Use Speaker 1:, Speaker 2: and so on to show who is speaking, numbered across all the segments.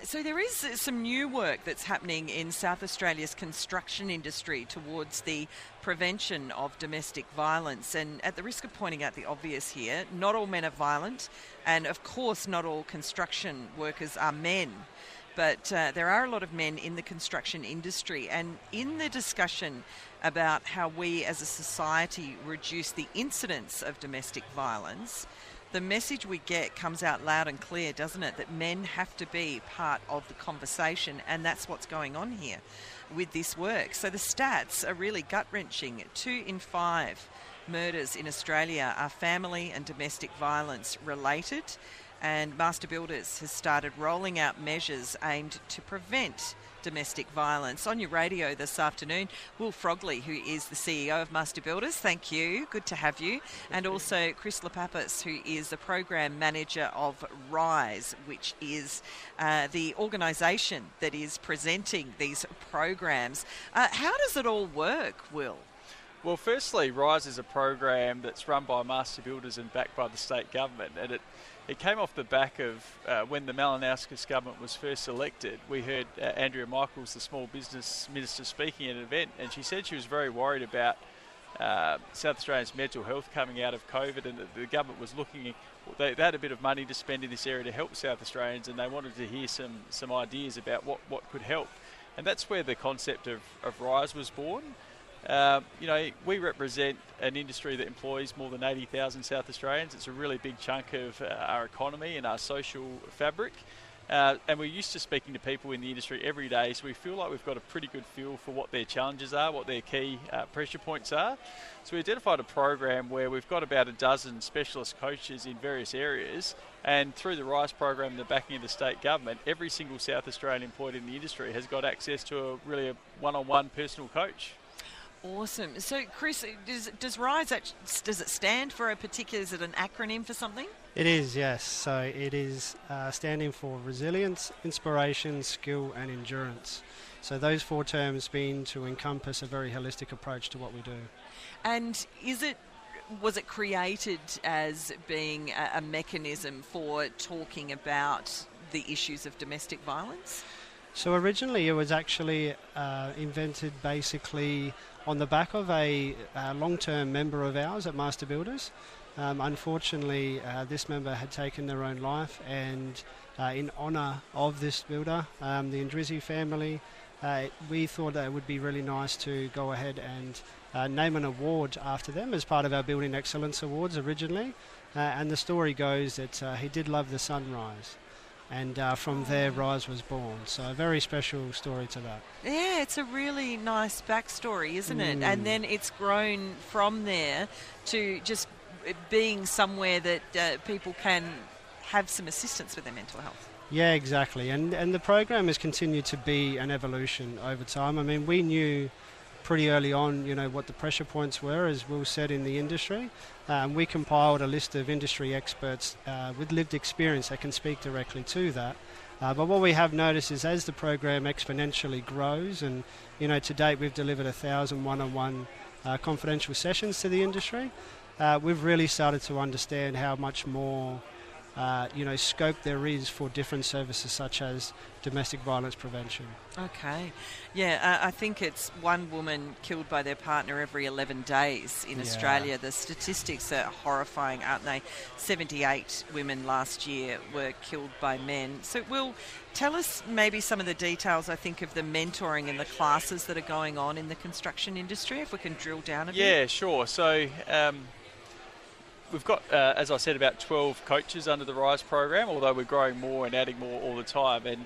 Speaker 1: So there is some new work that's happening in South Australia's construction industry towards the prevention of domestic violence. And at the risk of pointing out the obvious here, not all men are violent, and of course not all construction workers are men. But there are a lot of men in the construction industry, and in the discussion about how we as a society reduce the incidence of domestic violence, the message we get comes out loud and clear, doesn't it? That men have to be part of the conversation, and that's what's going on here with this work. So the stats are really gut-wrenching. 2 in 5 murders in Australia are family and domestic violence related, and Master Builders has started rolling out measures aimed to prevent domestic violence. On your radio this afternoon, Will Frogley, who is the CEO of Master Builders. Thank you. Good to have you. And also Chris Lipapis, who is the Program Manager of RISE, which is the organisation that is presenting these programs. How does it all work, Will?
Speaker 2: Well, firstly, RISE is a program that's run by Master Builders and backed by the state government, and it came off the back of when the Malinauskas government was first elected. We heard Andrea Michaels, the Small Business Minister, speaking at an event, and she said she was very worried about South Australians' mental health coming out of COVID, and that the government was looking. They had a bit of money to spend in this area to help South Australians, and they wanted to hear some ideas about what could help. And that's where the concept of RISE was born. We represent an industry that employs more than 80,000 South Australians. It's a really big chunk of our economy and our social fabric. And we're used to speaking to people in the industry every day, so we feel like we've got a pretty good feel for what their challenges are, what their key pressure points are. So we identified a program where we've got about a dozen specialist coaches in various areas, and through the RISE program and the backing of the state government, every single South Australian employed in the industry has got access to a one-on-one personal coach.
Speaker 1: Awesome. So, Chris, does RISE, does it stand for a particular, is it an acronym for something?
Speaker 3: It is, yes. So it is standing for resilience, inspiration, skill and endurance. So those 4 terms mean to encompass a very holistic approach to what we do.
Speaker 1: And was it created as being a mechanism for talking about the issues of domestic violence?
Speaker 3: So originally it was actually invented basically on the back of a long-term member of ours at Master Builders. Unfortunately, this member had taken their own life, and in honour of this builder, the Indrizzi family, we thought that it would be really nice to go ahead and name an award after them as part of our Building Excellence Awards originally. And the story goes that he did love the sunrise. And from there, RISE was born. So a very special story to that.
Speaker 1: Yeah, it's a really nice backstory, isn't it? And then it's grown from there to just being somewhere that people can have some assistance with their mental health.
Speaker 3: Yeah, exactly. And the program has continued to be an evolution over time. I mean, we knew pretty early on, what the pressure points were, as Will said, in the industry. We compiled a list of industry experts with lived experience that can speak directly to that. But what we have noticed is as the program exponentially grows, and to date we've delivered 1,000 one-on-one confidential sessions to the industry, we've really started to understand how much more scope there is for different services such as domestic violence prevention.
Speaker 1: Okay. Yeah, I think it's one woman killed by their partner every 11 days in Australia. The statistics are horrifying, aren't they? 78 women last year were killed by men. So, Will, tell us maybe some of the details, I think, of the mentoring and the classes that are going on in the construction industry, if we can drill down a bit.
Speaker 2: Yeah, sure. So, we've got, as I said, about 12 coaches under the RISE program, although we're growing more and adding more all the time. And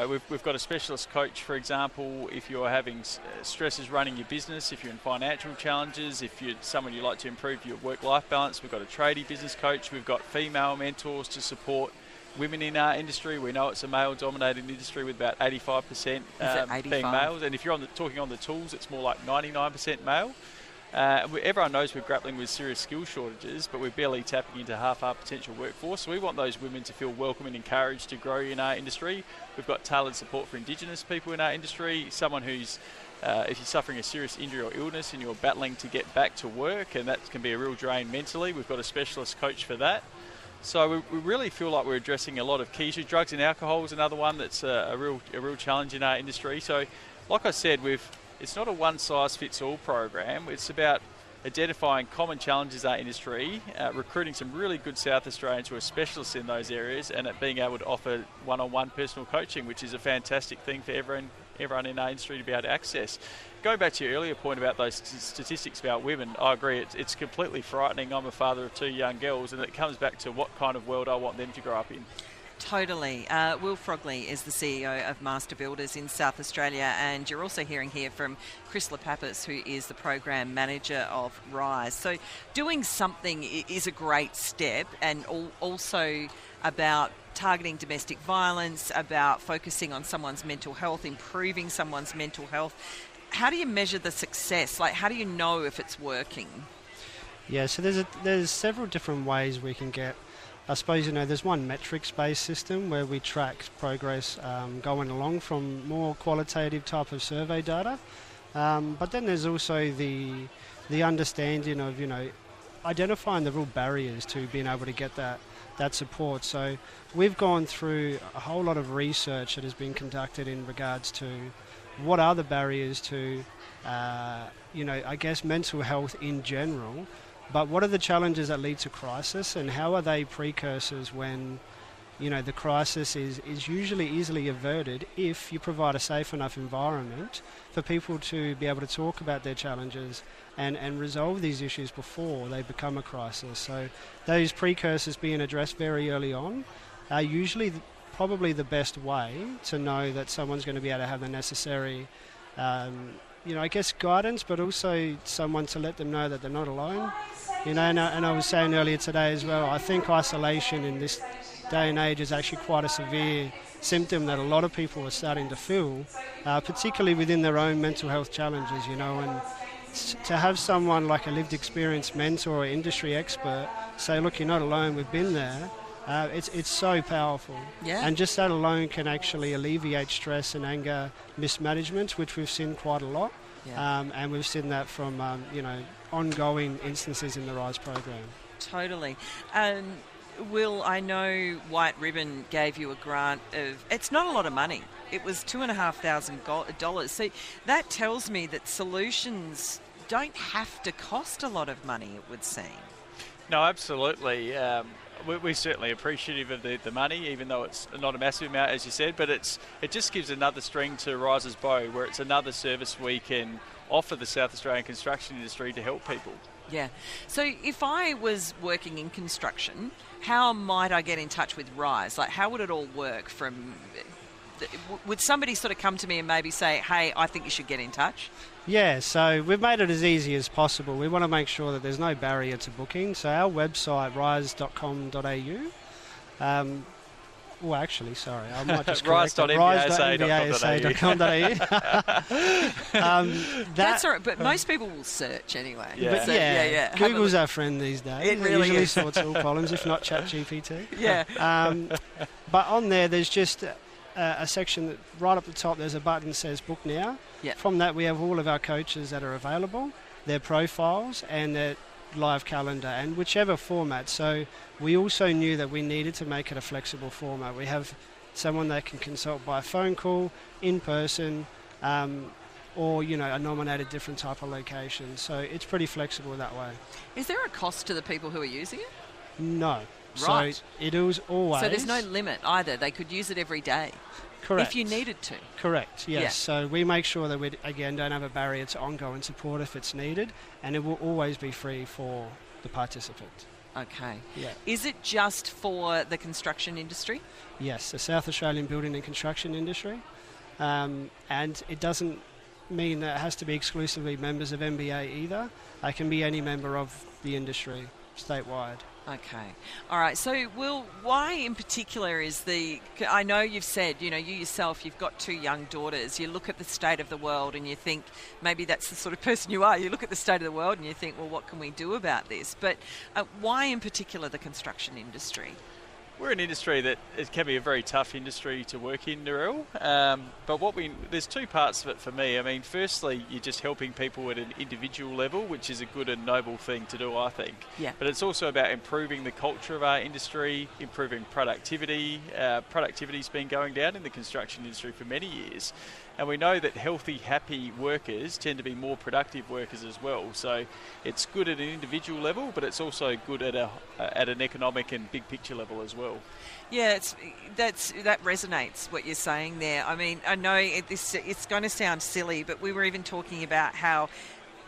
Speaker 2: we've got a specialist coach, for example, if you're having stresses running your business, if you're in financial challenges, if you're someone you like to improve your work-life balance. We've got a tradie business coach. We've got female mentors to support women in our industry. We know it's a male-dominated industry with about 85% being males. And if you're talking on the tools, it's more like 99% male. Everyone knows we're grappling with serious skill shortages, but we're barely tapping into half our potential workforce. So we want those women to feel welcome and encouraged to grow in our industry. We've got tailored support for Indigenous people in our industry, someone who's, if you're suffering a serious injury or illness and you're battling to get back to work, and that can be a real drain mentally, we've got a specialist coach for that. So we really feel like we're addressing a lot of key issues. Drugs and alcohol is another one that's a real challenge in our industry. So, like I said, it's not a one-size-fits-all program. It's about identifying common challenges in our industry, recruiting some really good South Australians who are specialists in those areas, and being able to offer one-on-one personal coaching, which is a fantastic thing for everyone in our industry to be able to access. Going back to your earlier point about those statistics about women, I agree, it's completely frightening. I'm a father of 2 young girls, and it comes back to what kind of world I want them to grow up in.
Speaker 1: Totally. Will Frogley is the CEO of Master Builders in South Australia, and you're also hearing here from Chris Lipapis, who is the Program Manager of RISE. So doing something is a great step, and also about targeting domestic violence, about focusing on someone's mental health, improving someone's mental health. How do you measure the success? Like, how do you know if it's working?
Speaker 3: Yeah, so there's several different ways we can get. I suppose, there's one metrics-based system where we track progress going along from more qualitative type of survey data. But then there's also the understanding of, identifying the real barriers to being able to get that support. So we've gone through a whole lot of research that has been conducted in regards to what are the barriers to, I guess, mental health in general. But what are the challenges that lead to crisis, and how are they precursors when, the crisis is usually easily averted if you provide a safe enough environment for people to be able to talk about their challenges and resolve these issues before they become a crisis. So those precursors being addressed very early on are usually probably the best way to know that someone's going to be able to have the necessary guidance, but also someone to let them know that they're not alone. And I was saying earlier today as well, I think isolation in this day and age is actually quite a severe symptom that a lot of people are starting to feel, particularly within their own mental health challenges, and to have someone like a lived experience mentor or industry expert say, look, you're not alone, we've been there, it's so powerful.
Speaker 1: Yeah.
Speaker 3: And just that alone can actually alleviate stress and anger mismanagement, which we've seen quite a lot. Yeah. And we've seen that from, ongoing instances in the RISE program.
Speaker 1: Totally. Will, I know White Ribbon gave you a grant of, it's not a lot of money. It was $2,500. So that tells me that solutions don't have to cost a lot of money, it would seem.
Speaker 2: No, absolutely. We're certainly appreciative of the money, even though it's not a massive amount, as you said, but it just gives another string to RISE's bow, where it's another service we can offer the South Australian construction industry to help people.
Speaker 1: Yeah. So if I was working in construction, how might I get in touch with RISE? Like, how would it all work would somebody sort of come to me and maybe say, hey, I think you should get in touch?
Speaker 3: Yeah, so we've made it as easy as possible. We want to make sure that there's no barrier to booking. So our website, rise.com.au. I might just correct it.
Speaker 1: rise.mbasa.com.au.
Speaker 3: That's
Speaker 1: all right, but most people will search anyway.
Speaker 2: Yeah.
Speaker 1: So, yeah.
Speaker 3: Google's our friend these days.
Speaker 1: It really
Speaker 3: usually
Speaker 1: is.
Speaker 3: sorts all problems, if not ChatGPT.
Speaker 1: Yeah.
Speaker 3: But on there, there's just a section that right up the top, there's a button that says Book Now.
Speaker 1: Yeah.
Speaker 3: From that, we have all of our coaches that are available, their profiles and their live calendar, and whichever format. So we also knew that we needed to make it a flexible format. We have someone that can consult by phone call, in person, or a nominated different type of location. So it's pretty flexible that way.
Speaker 1: Is there a cost to the people who are using it?
Speaker 3: No.
Speaker 1: Right.
Speaker 3: So it is always...
Speaker 1: So there's no limit either. They could use it every day.
Speaker 3: Correct.
Speaker 1: If you needed to.
Speaker 3: Correct, yes.
Speaker 1: Yeah.
Speaker 3: So we make sure that we, again, don't have a barrier to ongoing support if it's needed, and it will always be free for the participant.
Speaker 1: Okay.
Speaker 3: Yeah.
Speaker 1: Is it just for the construction industry?
Speaker 3: Yes, the South Australian building and construction industry. And it doesn't mean that it has to be exclusively members of MBA either. It can be any member of the industry statewide.
Speaker 1: Okay. All right. So, Will, why in particular I know you've said, you yourself, you've got 2 young daughters. You look at the state of the world and you think, maybe that's the sort of person you are. You look at the state of the world and you think, well, what can we do about this? But why in particular the construction industry?
Speaker 2: We're an industry that it can be a very tough industry to work in, Narelle. But there's two parts of it for me. I mean, firstly, you're just helping people at an individual level, which is a good and noble thing to do, I think.
Speaker 1: Yeah.
Speaker 2: But it's also about improving the culture of our industry, improving productivity. Productivity's been going down in the construction industry for many years. And we know that healthy, happy workers tend to be more productive workers as well. So it's good at an individual level, but it's also good at an economic and big picture level as well.
Speaker 1: Yeah, that resonates what you're saying there. I mean, I know it's going to sound silly, but we were even talking about how,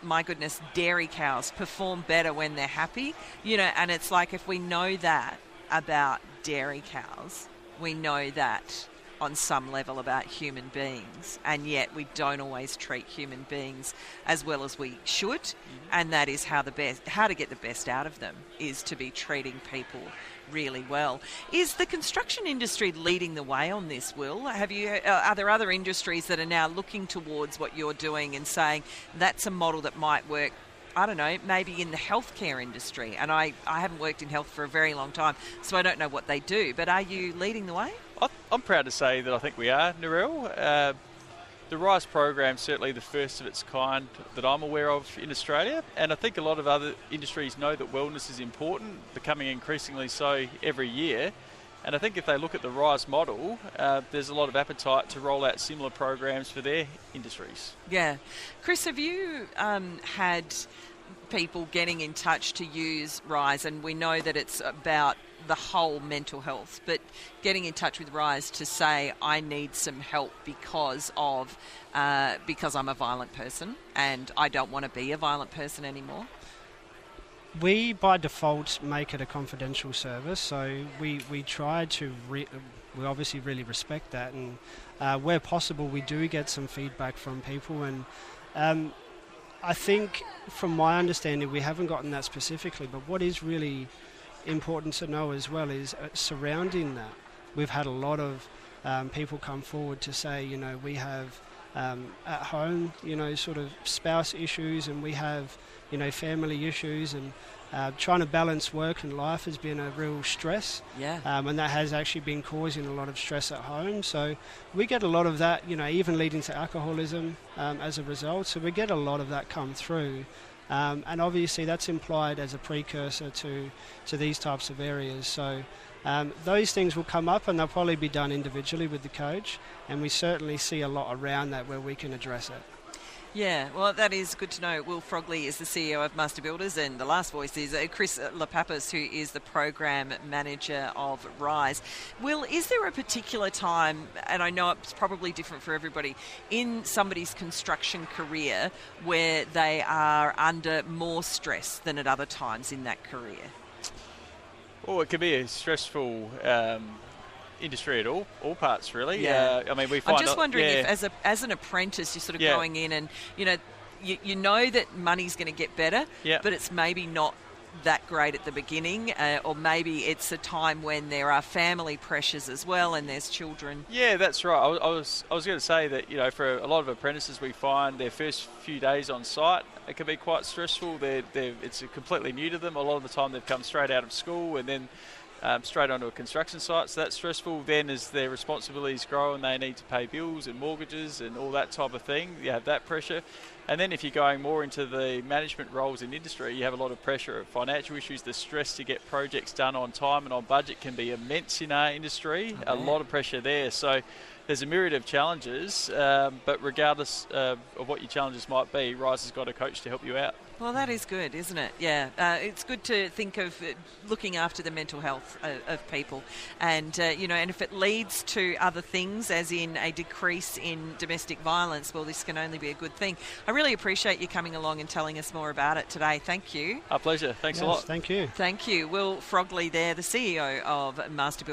Speaker 1: my goodness, dairy cows perform better when they're happy. And it's like, if we know that about dairy cows, we know that on some level about human beings, and yet we don't always treat human beings as well as we should. And that is how to get the best out of them, is to be treating people really well. Is the construction industry leading the way on this, Will? Are there other industries that are now looking towards what you're doing and saying that's a model that might work? I don't know, maybe in the healthcare industry. And I haven't worked in health for a very long time, so I don't know what they do. But are you leading the way?
Speaker 2: I'm proud to say that I think we are, Narelle. The RISE program is certainly the first of its kind that I'm aware of in Australia. And I think a lot of other industries know that wellness is important, becoming increasingly so every year. And I think if they look at the RISE model, there's a lot of appetite to roll out similar programs for their industries.
Speaker 1: Yeah. Chris, have you had people getting in touch to use RISE? And we know that it's about the whole mental health, but getting in touch with RISE to say, I need some help because I'm a violent person and I don't want to be a violent person anymore.
Speaker 3: We, by default, make it a confidential service, so we try to, we obviously really respect that, and where possible we do get some feedback from people, and I think from my understanding we haven't gotten that specifically, but what is really important to know as well is surrounding that. We've had a lot of people come forward to say, we have at home, sort of spouse issues, and we have, family issues, and trying to balance work and life has been a real stress.
Speaker 1: Yeah.
Speaker 3: And that has actually been causing a lot of stress at home. So we get a lot of that, even leading to alcoholism as a result. So we get a lot of that come through. And obviously that's implied as a precursor to these types of areas. So those things will come up, and they'll probably be done individually with the coach, and we certainly see a lot around that where we can address it.
Speaker 1: Yeah, well, that is good to know. Will Frogley is the CEO of Master Builders, and the last voice is Chris Lipapis, who is the Program Manager of RISE. Will, is there a particular time, and I know it's probably different for everybody, in somebody's construction career where they are under more stress than at other times in that career?
Speaker 2: Well, it can be a stressful industry at all parts, really.
Speaker 1: Yeah.
Speaker 2: I mean, we find.
Speaker 1: I'm just wondering if, as an apprentice, you're sort of going in and you know that money's going to get better, but it's maybe not that great at the beginning, or maybe it's a time when there are family pressures as well, and there's children. Yeah,
Speaker 2: that's right. I was going to say that for a lot of apprentices, we find their first few days on site it can be quite stressful. It's completely new to them. A lot of the time, they've come straight out of school and then straight onto a construction site, so that's stressful. Then as their responsibilities grow and they need to pay bills and mortgages and all that type of thing, you have that pressure. And then if you're going more into the management roles in industry, you have a lot of pressure of financial issues. The stress to get projects done on time and on budget can be immense in our industry. Okay. A lot of pressure there. So there's a myriad of challenges, but regardless of what your challenges might be, RISE has got a coach to help you out.
Speaker 1: Well, that is good, isn't it? Yeah. It's good to think of looking after the mental health of people. And, and if it leads to other things, as in a decrease in domestic violence, well, this can only be a good thing. I really appreciate you coming along and telling us more about it today. Thank you.
Speaker 2: Our pleasure. Thanks a lot.
Speaker 3: Thank you.
Speaker 1: Thank you. Will Frogley there, the CEO of Master Builders.